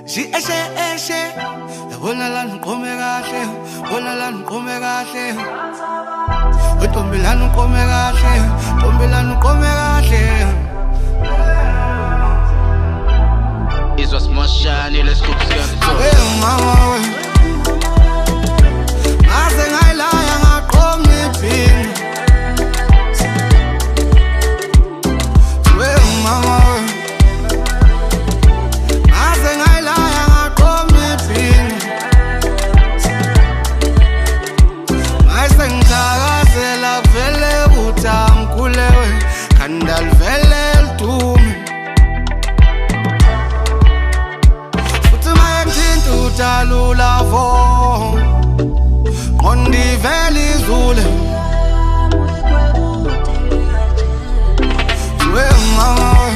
She eshe yabona la ngiqome kahle bona la ngiqome kahle Ntombilana uqome kahle Ntombilana uqome kahle Izwa smoshani lesikup Hey mama we Ngaze ngayilaya ngaqoma iphini Hey mama we Ngaze ngayilaya ngaqoma iphini Ngayise ngithakazela vele uthangulewe Khandal vele lidumi Utalula vo Ngondi vele izule We mama we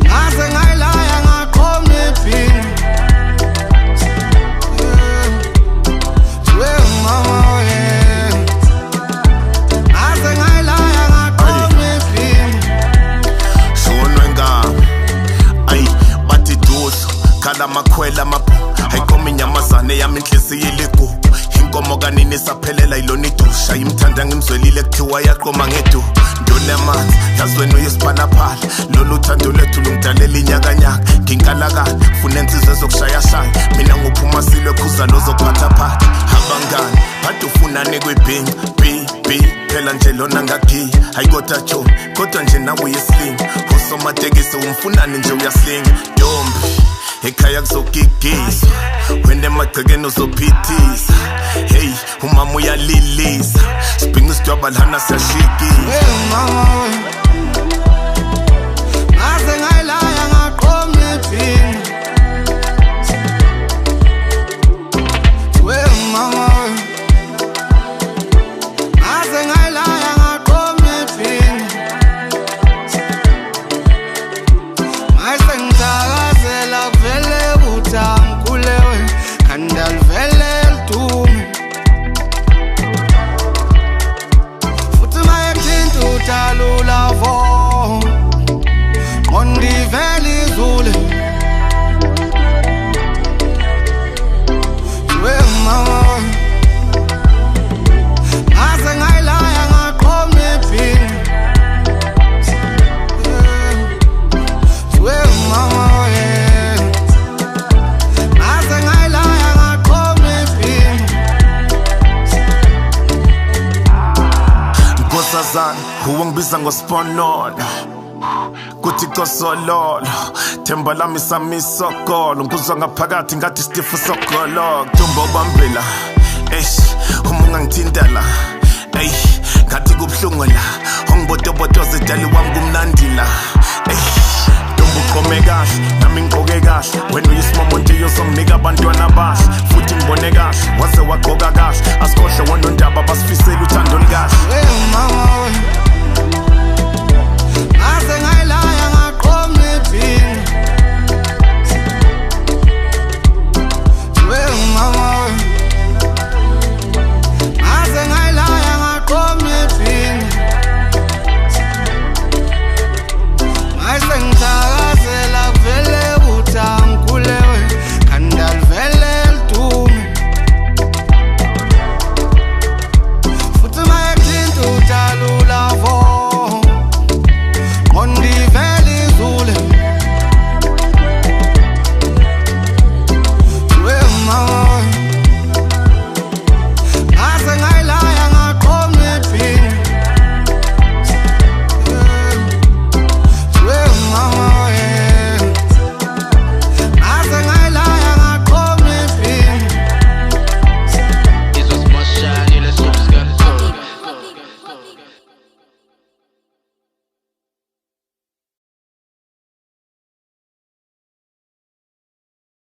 Ngaze ngayilaya ngaqoma iphini We mama we Ngaze ngayilaya ngaqoma iphini Shonwe ngami Ay bathi duso Kala makhwela mapho Hayikomi nyamazane yami inhliziyo iligugu Inkomo kanini saphelela ilona idusha Imthanda ngimzwelile kuthiwa yaqoma ngedu Ndone amanzi yazi wena uyisiphalaphala Lolu thando lethu lungidalela inyakanyaka Nginkalakala funa insizwe ezokushayashaya Mina nguphuma silwe khuza lozokuphathaphatha Abangani bade ufunane kwibhinga phela nje lona ngagiya Hayikodwa John kodwa nje nawe uyislinga Usomatekisi umfunane nje uyaslinga Ntombi ekhaya kuzogigisa wena emagcekeni uzophithisa hey umama uyalilisa sibhinqa isidwaba lana siyashikisa Hey mama we Ngaze ngayilaya ngaqoma iphini We mama we Ngaze ngayilaya ngaqoma iphini Ngayise ngithakazela vele uthangulewe Khandal vele lidumi Futhi mayekuthinta utalula vo Ngondi vele izule We mama we Ngaze ngayilaya ngaqoma iphini We mama we Ngaze ngayilaya ngaqoma iphini Nkosazana huwa ngibiza ngosponola kuthi kosololo themba lami samisokolo ngikuzwa ngaphakathi ngathi stifu sokolo kuthumba ubambela uma ungangithintela ngathi kubuhlungu la ongibotobotoze dali wami kumnandi la ntombi uqome kahle nami ngigqoke kahle wena uyisimomo nje yozonginika abantwana bahle futhi ngibone kahle waze wagqoka kahle asikhohle wona undaba basifisela uthando lukahle We mama we